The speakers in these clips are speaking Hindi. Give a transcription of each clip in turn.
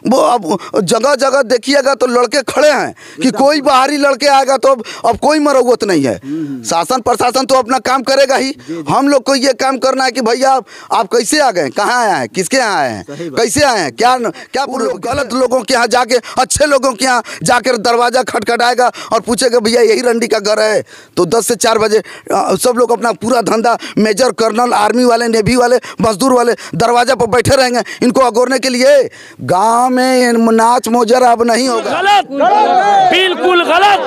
वो अब जगह जगह देखिएगा तो लड़के खड़े हैं कि कोई बाहरी लड़के आएगा तो अब कोई मरौवत नहीं है। शासन प्रशासन तो अपना काम करेगा ही। हम लोग को ये काम करना है कि भैया आप कैसे आ गए, कहाँ आए हैं, किसके यहाँ आए हैं, कैसे आए हैं, क्या क्या गलत लोगों के यहाँ जाके अच्छे लोगों के यहाँ जाकर दरवाजा खटखटाएगा और पूछेगा भैया यही रंडी का घर है, तो 10 से 4 बजे सब लोग अपना पूरा धंधा, मेजर कर्नल, आर्मी वाले, नेवी वाले, मजदूर वाले दरवाजा पर बैठे रहेंगे इनको अगोरने के लिए। गांव में नाच मोजर अब नहीं होगा। गलत, बिल्कुल गलत,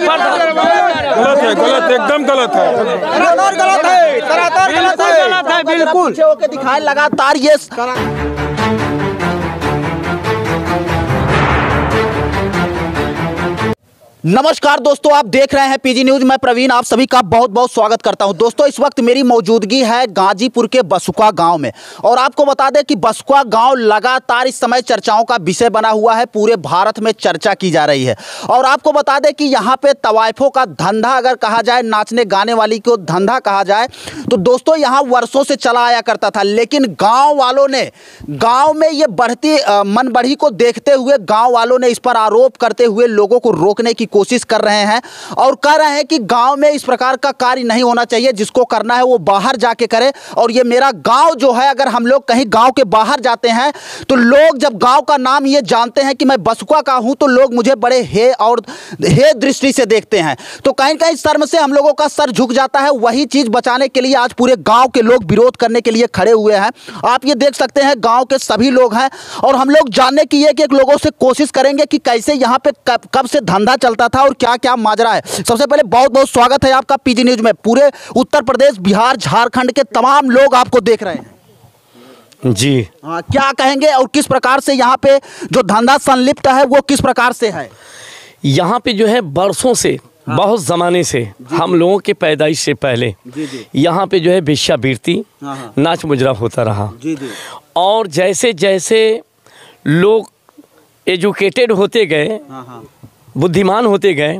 गलत है, गलत, एकदम गलत है, गलत है, बिल्कुल दिखाए लगातार ये। नमस्कार दोस्तों, आप देख रहे हैं पीजी न्यूज। मैं प्रवीण आप सभी का बहुत बहुत स्वागत करता हूं। दोस्तों इस वक्त मेरी मौजूदगी है गाजीपुर के बसुका गांव में और आपको बता दें कि बसुका गांव लगातार इस समय चर्चाओं का विषय बना हुआ है। पूरे भारत में चर्चा की जा रही है और आपको बता दें कि यहां पे तवाइफों का धंधा अगर कहा जाए, नाचने गाने वाली को धंधा कहा जाए तो दोस्तों यहां वर्षों से चला आया करता था। लेकिन गाँव वालों ने, गाँव में ये बढ़ती मनबढ़ी को देखते हुए गाँव वालों ने इस पर आरोप करते हुए लोगों को रोकने की कोशिश कर रहे हैं और कह रहे हैं कि गांव में इस प्रकार का कार्य नहीं होना चाहिए, जिसको करना है वो बाहर जाके करे। और ये मेरा गांव जो है, अगर हम लोग कहीं गांव के बाहर जाते हैं तो लोग जब गांव का नाम ये जानते हैं कि मैं बसुका का हूं तो लोग मुझे बड़े हे दृष्टि से देखते हैं। तो कहीं कहीं शर्म से हम लोगों का सर झुक जाता है। वही चीज बचाने के लिए आज पूरे गांव के लोग विरोध करने के लिए खड़े हुए हैं। आप ये देख सकते हैं गांव के सभी लोग हैं और हम लोग जानने की एक लोगों से कोशिश करेंगे कि कैसे यहाँ पे कब से धंधा चलता था और क्या क्या माजरा है। सबसे पहले बहुत बहुत स्वागत है आपका पीजी न्यूज में। पूरे उत्तर प्रदेश, बिहार, झारखंड के तमाम लोग आपको देख रहे हैं जी। क्या कहेंगे और किस प्रकार से यहाँ पे जो धंधा संलिप्त है वो किस प्रकार से है? यहाँ पे जो है बरसों से, बहुत ज़माने से, हम लोगों के पैदाइश से पहले यहाँ पे जो है वेश्यावृत्ति, नाच मुजरा होता रहा। और जैसे जैसे लोग एजुकेटेड होते गए, बुद्धिमान होते गए,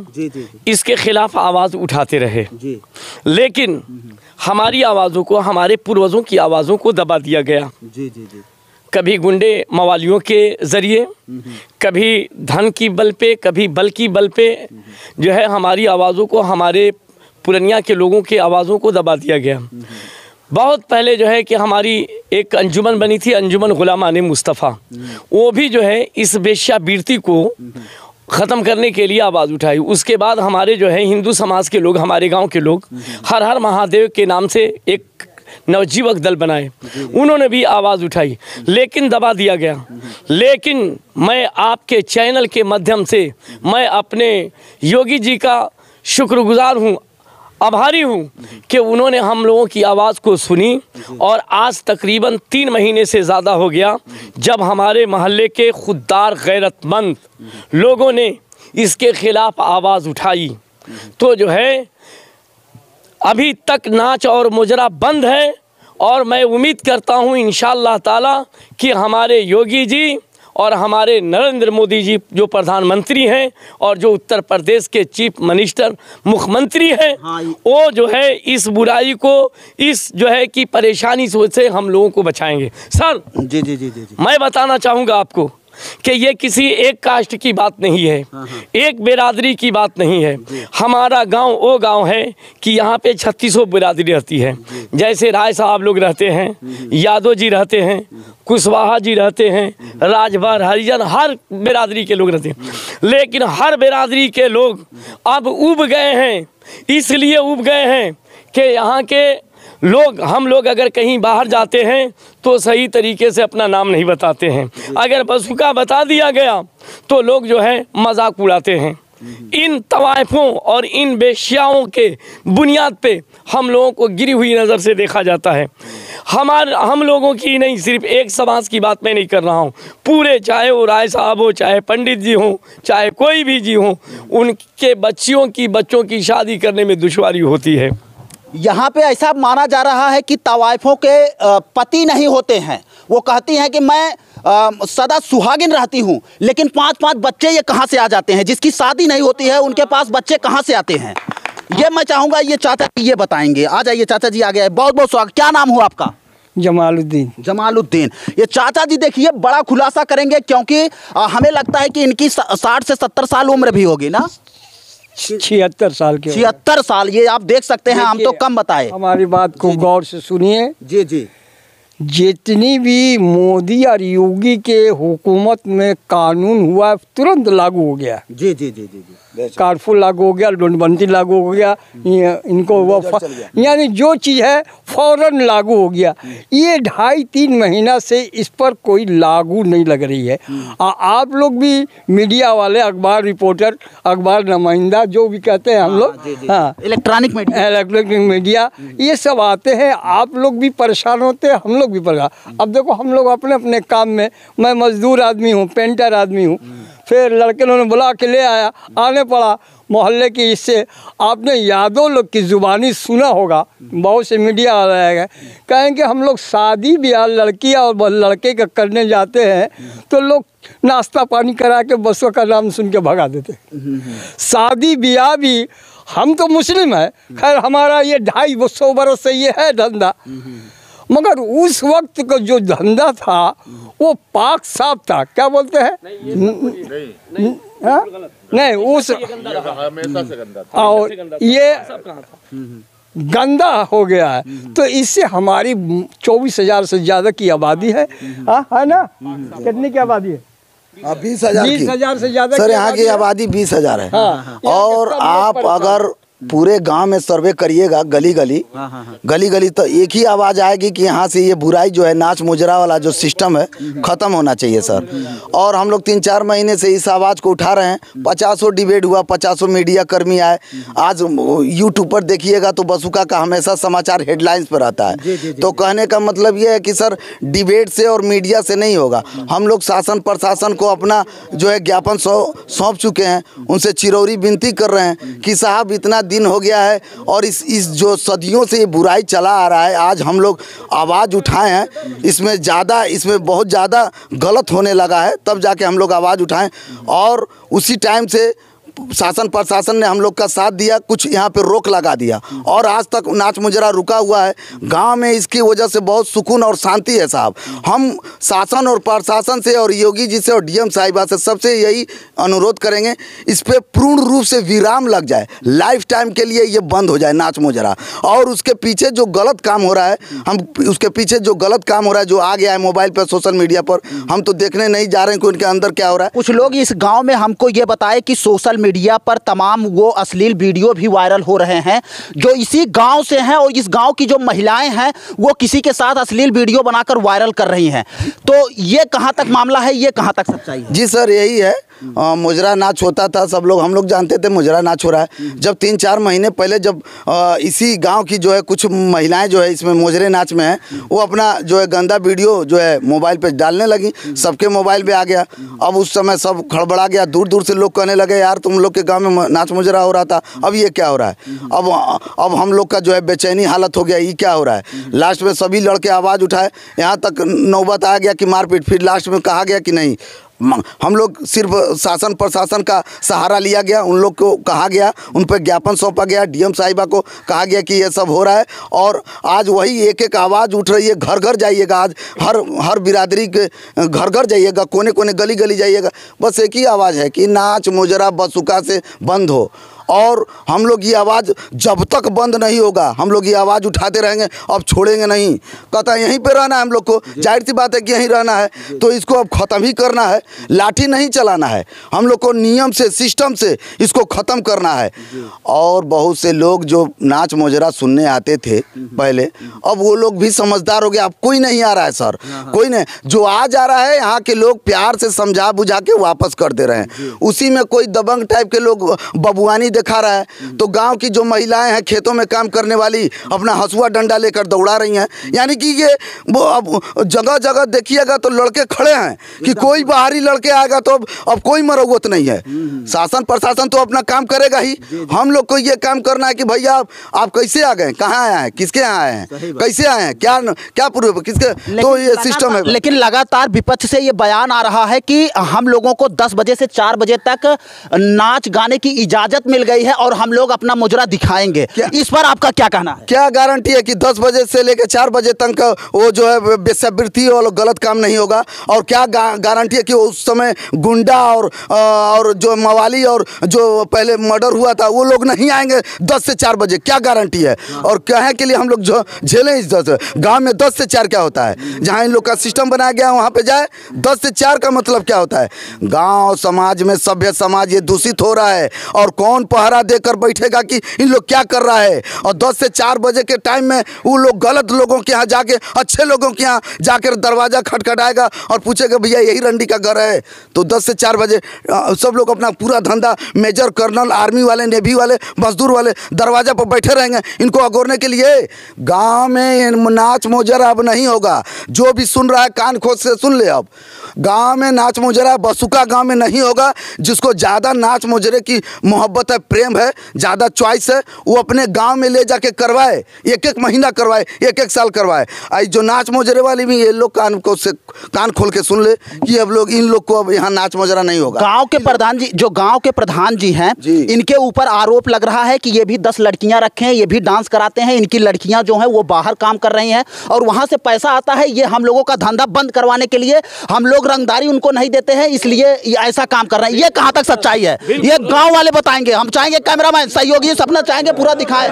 इसके खिलाफ आवाज़ उठाते रहे। लेकिन हमारी आवाज़ों को, हमारे पूर्वजों की आवाज़ों को दबा दिया गया। कभी गुंडे मवालियों के ज़रिए, कभी धन की बल पे, कभी बल की बल पे जो है हमारी आवाज़ों को, हमारे पुरनिया के लोगों की आवाज़ों को दबा दिया गया। बहुत पहले जो है कि हमारी एक अंजुमन बनी थी, अंजुमन गुलामान मुस्तफ़ा, वो भी जो है इस वेश्यावृत्ति को ख़त्म करने के लिए आवाज़ उठाई। उसके बाद हमारे जो है हिंदू समाज के लोग, हमारे गांव के लोग हर हर महादेव के नाम से एक नवजीवक दल बनाए, उन्होंने भी आवाज़ उठाई, लेकिन दबा दिया गया। लेकिन मैं आपके चैनल के माध्यम से मैं अपने योगी जी का शुक्रगुजार हूँ, आभारी हूँ कि उन्होंने हम लोगों की आवाज़ को सुनी। और आज तकरीबन 3 महीने से ज़्यादा हो गया जब हमारे मोहल्ले के खुददार गैरतमंद लोगों ने इसके ख़िलाफ़ आवाज़ उठाई। तो जो है अभी तक नाच और मुजरा बंद है और मैं उम्मीद करता हूँ इंशाअल्लाह ताला कि हमारे योगी जी और हमारे नरेंद्र मोदी जी जो प्रधानमंत्री हैं और जो उत्तर प्रदेश के चीफ मिनिस्टर, मुख्यमंत्री हैं, वो जो है इस बुराई को, इस जो है कि परेशानी से हम लोगों को बचाएंगे। सर जी, मैं बताना चाहूँगा आपको कि ये किसी एक कास्ट की बात नहीं है, एक बिरादरी की बात नहीं है। हमारा गांव वो गांव है कि यहाँ पे 3600 बिरादरी रहती है। जैसे राय साहब लोग रहते हैं, यादव जी रहते हैं, कुशवाहा जी रहते हैं, राजभर, हरिजन, हर बिरादरी के लोग रहते हैं। लेकिन हर बिरादरी के लोग अब उब गए हैं। इसलिए उब गए हैं कि यहाँ के लोग, हम लोग अगर कहीं बाहर जाते हैं तो सही तरीके से अपना नाम नहीं बताते हैं। अगर बसुका बता दिया गया तो लोग जो है मजाक उड़ाते हैं। इन तवाइफों और इन वेश्याओं के बुनियाद पे हम लोगों को गिरी हुई नज़र से देखा जाता है। हम लोगों की नहीं, सिर्फ एक समाज की बात मैं नहीं कर रहा हूँ, पूरे, चाहे वो राय साहब हो, चाहे पंडित जी हों, चाहे कोई भी जी हों, उनके बच्चों की शादी करने में दुश्वारी होती है। यहाँ पे ऐसा माना जा रहा है कि तवाइफों के पति नहीं होते हैं। वो कहती हैं कि मैं सदा सुहागिन रहती हूँ, लेकिन 5-5 बच्चे ये कहाँ से आ जाते हैं? जिसकी शादी नहीं होती है उनके पास बच्चे कहाँ से आते हैं? ये मैं चाहूँगा ये चाचा जी ये बताएंगे। आ जाइए चाचा जी, आ गए, बहुत बहुत स्वागत। क्या नाम हुआ आपका? जमालुद्दीन। जमालुद्दीन। ये चाचा जी देखिए बड़ा खुलासा करेंगे, क्योंकि हमें लगता है कि इनकी 60 से 70 साल उम्र भी होगी ना। 76 साल के। 76 साल, ये आप देख सकते हैं, हम तो कम बताए। हमारी बात को गौर से सुनिए। जी जी। जितनी भी मोदी और योगी के हुकूमत में कानून हुआ तुरंत लागू हो गया। जी जी जी जी जी। कर्फ्यू लागू हो गया, नोटबंदी लागू हो गया, इनको वो यानी जो चीज़ है फौरन लागू हो गया। ये 2.5-3 महीना से इस पर कोई लागू नहीं लग रही है। आप लोग भी मीडिया वाले, अखबार रिपोर्टर, अखबार नुमाइंदा जो भी कहते हैं हम लोग, हाँ, इलेक्ट्रॉनिक मीडिया ये सब आते हैं, आप लोग भी परेशान होते हैं, हम लोग भी परेशान। अब देखो हम लोग अपने अपने काम में, मैं मजदूर आदमी हूँ, पेंटर आदमी हूँ, फिर लड़के ने बुला के ले आया, आने पड़ा मोहल्ले की। इससे आपने यादव लोग की ज़ुबानी सुना होगा, बहुत से मीडिया वाले आएगा, कहेंगे हम लोग शादी ब्याह लड़की और लड़के का करने जाते हैं तो लोग नाश्ता पानी करा के बसों का नाम सुन के भगा देते। शादी ब्याह भी, हम तो मुस्लिम है, खैर हमारा ये 250 बरस से ये है धंधा, मगर उस वक्त का जो धंधा था वो पाक साफ था। क्या बोलते हैं? नहीं, उस और ये गंदा हो गया है। तो इससे हमारी 24,000 से ज़्यादा की आबादी है ना? कितनी की आबादी है? 20,000 से ज़्यादा सर, यहाँ की आबादी 20,000 है। और आप अगर पूरे गांव में सर्वे करिएगा, गली गली तो एक ही आवाज़ आएगी कि यहाँ से ये बुराई जो है, नाच मुजरा वाला जो सिस्टम है, ख़त्म होना चाहिए सर। और हम लोग 3-4 महीने से इस आवाज़ को उठा रहे हैं। 50 डिबेट हुआ, 50 मीडिया कर्मी आए। आज यूट्यूब पर देखिएगा तो बसुका का हमेशा समाचार हेडलाइंस पर आता है। तो कहने का मतलब ये है कि सर, डिबेट से और मीडिया से नहीं होगा। हम लोग शासन प्रशासन को अपना जो है ज्ञापन सौंप चुके हैं, उनसे चिरौरी विनती कर रहे हैं कि साहब इतना दिन हो गया है और इस जो सदियों से ये बुराई चला आ रहा है, आज हम लोग आवाज़ उठाए हैं। इसमें बहुत ज़्यादा गलत होने लगा है, तब जाके हम लोग आवाज़ उठाएं। और उसी टाइम से शासन प्रशासन ने हम लोग का साथ दिया, कुछ यहाँ पे रोक लगा दिया और आज तक नाच मुजरा रुका हुआ है। गांव में इसकी वजह से बहुत सुकून और शांति है साहब। हम शासन और प्रशासन से और योगी जी से और डीएम साहिबा से सबसे यही अनुरोध करेंगे, इस पे पूर्ण रूप से विराम लग जाए, लाइफ टाइम के लिए ये बंद हो जाए नाच मुजरा। और उसके पीछे जो गलत काम हो रहा है, जो आ गया है मोबाइल पर, सोशल मीडिया पर, हम तो देखने नहीं जा रहे हैं कि उनके अंदर क्या हो रहा है। कुछ लोग इस गाँव में हमको ये बताए कि सोशल मीडिया पर तमाम वो अश्लील वीडियो भी वायरल हो रहे हैं जो इसी गांव से हैं, और इस गांव की जो महिलाएं हैं वो किसी के साथ अश्लील वीडियो बनाकर वायरल कर रही हैं। तो ये कहां तक मामला है, ये कहां तक सच्चाई है? जी सर, यही है। मुजरा नाच होता था, सब लोग हम लोग जानते थे मुजरा नाच हो रहा है। जब 3-4 महीने पहले जब इसी गांव की जो है कुछ महिलाएं जो है इसमें मुजरे नाच में है, वो अपना जो है गंदा वीडियो जो है मोबाइल पे डालने लगी, सबके मोबाइल पे आ गया। अब उस समय सब खड़बड़ा गया, दूर दूर से लोग कहने लगे यार तुम लोग के गांव में नाच मुजरा हो रहा था, अब ये क्या हो रहा है? अब हम लोग का जो है बेचैनी हालत हो गया, ये क्या हो रहा है? लास्ट में सभी लड़के आवाज़ उठाए, यहाँ तक नौबत आ गया कि मारपीट। फिर लास्ट में कहा गया कि नहीं, हम लोग सिर्फ शासन प्रशासन का सहारा लिया गया, उन लोग को कहा गया, उन पर ज्ञापन सौंपा गया, डीएम साहिबा को कहा गया कि ये सब हो रहा है। और आज वही एक एक आवाज़ उठ रही है। घर घर जाइएगा, आज हर बिरादरी के घर घर जाइएगा, कोने कोने गली गली जाइएगा, बस एक ही आवाज़ है कि नाच मुजरा बसुका से बंद हो। और हम लोग ये आवाज़ जब तक बंद नहीं होगा, हम लोग ये आवाज़ उठाते रहेंगे, अब छोड़ेंगे नहीं। कहता यहीं पे रहना है हम लोग को, जाहिर सी बात है कि यहीं रहना है, तो इसको अब ख़त्म ही करना है, लाठी नहीं चलाना है। हम लोग को नियम से, सिस्टम से इसको ख़त्म करना है। और बहुत से लोग जो नाच मुजरा सुनने आते थे पहले, अब वो लोग भी समझदार हो गए। अब कोई नहीं आ रहा है सर, कोई नहीं। जो आ जा रहा है, यहाँ के लोग प्यार से समझा बुझा के वापस कर दे रहे हैं। उसी में कोई दबंग टाइप के लोग बबुआनी दिखा रहा है, तो गांव की जो महिलाएं हैं खेतों में काम करने वाली, अपना हंसुआ डंडा लेकर दौड़ा रही हैं। यानी कि ये वो अब जगह जगह देखिएगा तो लड़के खड़े हैं कि कोई बाहरी लड़के आएगा तो अब कोई मरौवत नहीं है। शासन प्रशासन तो अपना काम करेगा ही, हम लोग को ये काम करना है कि भैया आप कैसे आ गए, कहाँ आए हैं, किसके यहाँ आए हैं, कैसे आए हैं, क्या प्रूफ, किसके, तो ये सिस्टम है। लेकिन लगातार विपक्ष से ये बयान आ रहा है कि हम लोगों को 10 बजे से 4 बजे तक नाच गाने की इजाज़त मिल मिल गई है और हम लोग अपना मुजरा दिखाएंगे, इस पर आपका क्या कहना है? क्या गारंटी है कि 10 बजे से लेकर 4 बजे तक वो जो है वेश्यावृत्ति और गलत काम नहीं होगा? और क्या गारंटी है कि उस समय गुंडा और जो मवाली और जो पहले मर्डर हुआ था वो लोग नहीं आएंगे 10 से 4 बजे? क्या गारंटी है? और कहे के लिए हम लोग जो झेलें इस 10 गाँव में 10 से 4 क्या होता है? जहाँ इन लोग का सिस्टम बनाया गया वहाँ पे जाए। 10 से 4 का मतलब क्या होता है? गाँव समाज में सभ्य समाज ये दूषित हो रहा है, और कौन पहरा देकर बैठेगा कि इन लोग क्या कर रहा है? और 10 से 4 बजे के टाइम में वो लोग गलत लोगों के यहाँ जाके, अच्छे लोगों के यहाँ जाकर दरवाजा खटखटाएगा और पूछेगा भैया यही रंडी का घर है? तो 10 से 4 बजे सब लोग अपना पूरा धंधा, मेजर कर्नल, आर्मी वाले, नेवी वाले, मजदूर वाले दरवाजा पर बैठे रहेंगे इनको अगोरने के लिए। गांव में नाच मुजरा अब नहीं होगा। जो भी सुन रहा है कान खोल से सुन ले। अब गांव में नाच मुजरा बसुका गांव में नहीं होगा। जिसको ज़्यादा नाच मुजरे की मोहब्बत है, प्रेम है, ज़्यादा चॉइस है, वो अपने गांव में ले जाके करवाए, 1-1 महीना करवाए, 1-1 साल करवाए। आई जो नाच मुजरे वाली भी, ये लोग कान खोल के सुन ले कि अब लोग, इन लोग को अब यहाँ नाच मुजरा नहीं होगा। गांव के प्रधान जी, जो गांव के प्रधान जी हैं, इनके ऊपर आरोप लग रहा है कि ये भी 10 लड़कियां रखे हैं, ये भी डांस कराते हैं, इनकी लड़कियां जो हैं वो बाहर काम कर रही हैं और वहां से पैसा आता है। ये हम लोगों का धंधा बंद करवाने के लिए हम लोग रंगदारी उनको नहीं देते हैं, इसलिए ऐसा काम कर रहे हैं। ये कहां तक सच्चाई है ये गांव वाले बताएंगे। हम चाहेंगे कैमरामैन सहयोगी सपना चाहेंगे पूरा दिखाएं,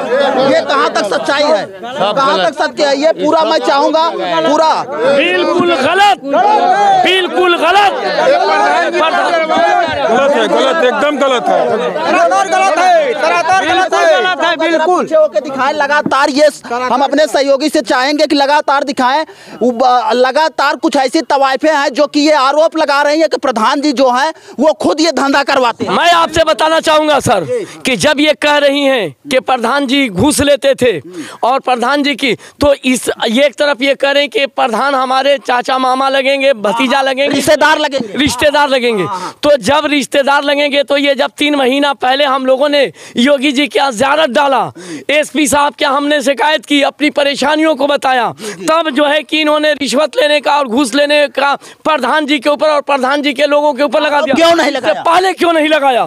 ये कहां तक सच्चाई है, कहां तक सत्य है, ये पूरा मैं चाहूंगा पूरा। बिल्कुल गलत, बिल्कुल गलत, गलत है, गलत, एकदम गलत है, गलत है, बिल्कुल होके दिखाएं लगातार। ये हम अपने सहयोगी से चाहेंगे कि लगातार दिखाएं। लगातार कुछ ऐसी तवाइफें हैं जो कि ये आरोप लगा रही है कि प्रधान जी जो है वो खुद ये धंधा करवाते हैं। मैं आपसे बताना चाहूंगा सर कि जब ये कह रही हैं कि प्रधान जी घूस लेते थे और प्रधान जी की, तो इस एक तरफ ये कह रहे हैं कि प्रधान हमारे चाचा मामा लगेंगे, भतीजा लगेंगे, रिश्तेदार लगेंगे। तो जब रिश्तेदार लगेंगे तो ये जब 3 महीना पहले हम लोगों ने योगी जी के यहाँ ज़ियारत डाला, एसपी साहब के हमने शिकायत की, अपनी परेशानियों को बताया, तब जो है कि इन्होंने रिश्वत लेने का और घूस लेने का प्रधान जी के ऊपर और प्रधान जी के लोगों के ऊपर लगा दिया। क्यों नहीं लगाया? पहले क्यों नहीं लगाया?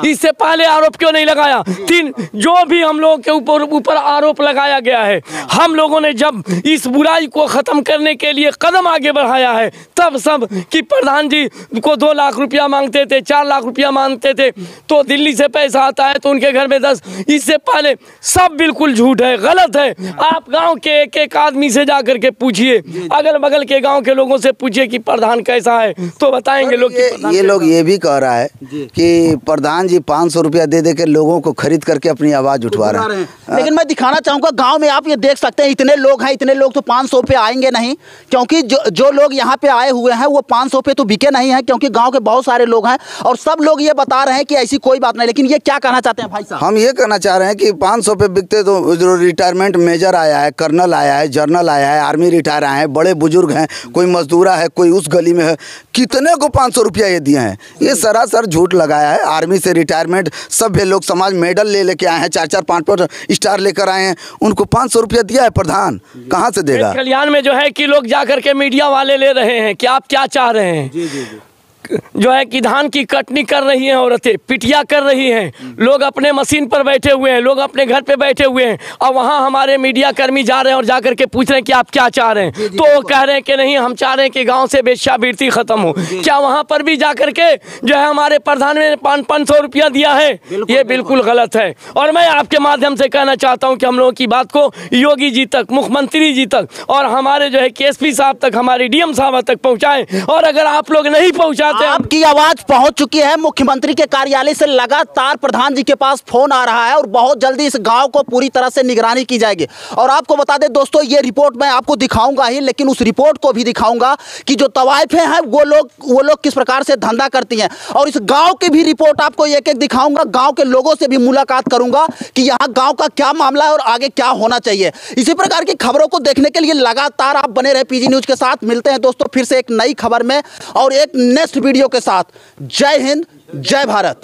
इससे पहले आरोप क्यों नहीं लगाया? 3 जो भी हम लोगों के ऊपर आरोप लगाया गया है, हम लोगों ने जब इस बुराई को खत्म करने के लिए कदम आगे बढ़ाया है, तब सब कि प्रधान जी को 2 लाख रुपया मांगते थे, 4 लाख रुपया मांगते थे, तो दिल्ली से पैसा आता है तो उनके घर में 10। इससे पहले सब बिल्कुल झूठ है, गलत है। आप गांव के एक आदमी से जाकर के पूछिए, अगल बगल के गांव के लोगों से पूछिए कि प्रधान कैसा है, तो बताएंगे लोग। ये लोग ये भी कह रहा है कि प्रधान जी 500 रुपया दे के लोगों को खरीद करके अपनी आवाज उठवा रहे हैं। लेकिन मैं दिखाना चाहूंगा गांव में आप ये देख सकते हैं, इतने लोग हैं, इतने लोग तो 500 पे आएंगे नहीं, क्योंकि जो लोग यहाँ पे आए हुए हैं वो 500 पे तो बिके नहीं है, क्योंकि गांव के बहुत सारे लोग हैं और सब लोग ये बता रहे हैं कि ऐसी कोई बात नहीं। लेकिन ये क्या कहना चाहते हैं भाई साहब? हम ये कहना चाह रहे हैं कि 500 पे बिकते तो जो रिटायरमेंट मेजर आया है, कर्नल आया है, जर्नल आया है, आर्मी रिटायर आए हैं, बड़े बुजुर्ग हैं, कोई मजदूरा है, कोई उस गली में है, कितने को 500 रुपया ये दिए हैं? ये सरासर झूठ लगाया है। आर्मी से रिटायरमेंट सभ्य लोग समाज मेडल लेके आए हैं, 4-4, 5-5 स्टार लेकर आए हैं, उनको 500 रुपया दिया है प्रधान, कहाँ से देगा? कल्याण में जो है कि लोग जाकर के मीडिया वाले ले रहे हैं कि आप क्या चाह रहे हैं। जो है कि धान की कटनी कर रही हैं औरतें, पिटिया कर रही हैं, लोग अपने मशीन पर बैठे हुए हैं, लोग अपने घर पे बैठे हुए हैं, और वहाँ हमारे मीडिया कर्मी जा रहे हैं और जाकर के पूछ रहे हैं कि आप क्या चाह रहे हैं। तो वो कह रहे हैं कि नहीं, हम चाह रहे हैं कि गांव से वेश्यावृत्ति खत्म हो। क्या वहाँ पर भी जाकर के जो है हमारे प्रधान ने 500 रुपया दिया है? ये बिल्कुल गलत है। और मैं आपके माध्यम से कहना चाहता हूँ कि हम लोगों की बात को योगी जी तक, मुख्यमंत्री जी तक और हमारे जो है KSP साहब तक, हमारे DM साहब तक पहुँचाएं। और अगर आप लोग नहीं पहुँचाते, आपकी आवाज पहुंच चुकी है मुख्यमंत्री के कार्यालय से, लगातार प्रधान जी के पास फोन आ रहा है और बहुत जल्दी इस गांव को पूरी तरह से निगरानी की जाएगी। और आपको बता दें दोस्तों, ये रिपोर्ट मैं आपको दिखाऊंगा ही, लेकिन उस रिपोर्ट को भी दिखाऊंगा कि जो तवाइफें हैं वो लोग किस प्रकार से धंधा करती हैं। और इस गांव की भी रिपोर्ट आपको एक-एक दिखाऊंगा, गांव के लोगों से भी मुलाकात करूंगा कि यहाँ गाँव का क्या मामला है और आगे क्या होना चाहिए। इसी प्रकार की खबरों को देखने के लिए लगातार आप बने रहे PG न्यूज के साथ। मिलते हैं दोस्तों फिर से एक नई खबर में और एक नेक्स्ट वीडियो के साथ। जय हिंद, जय भारत।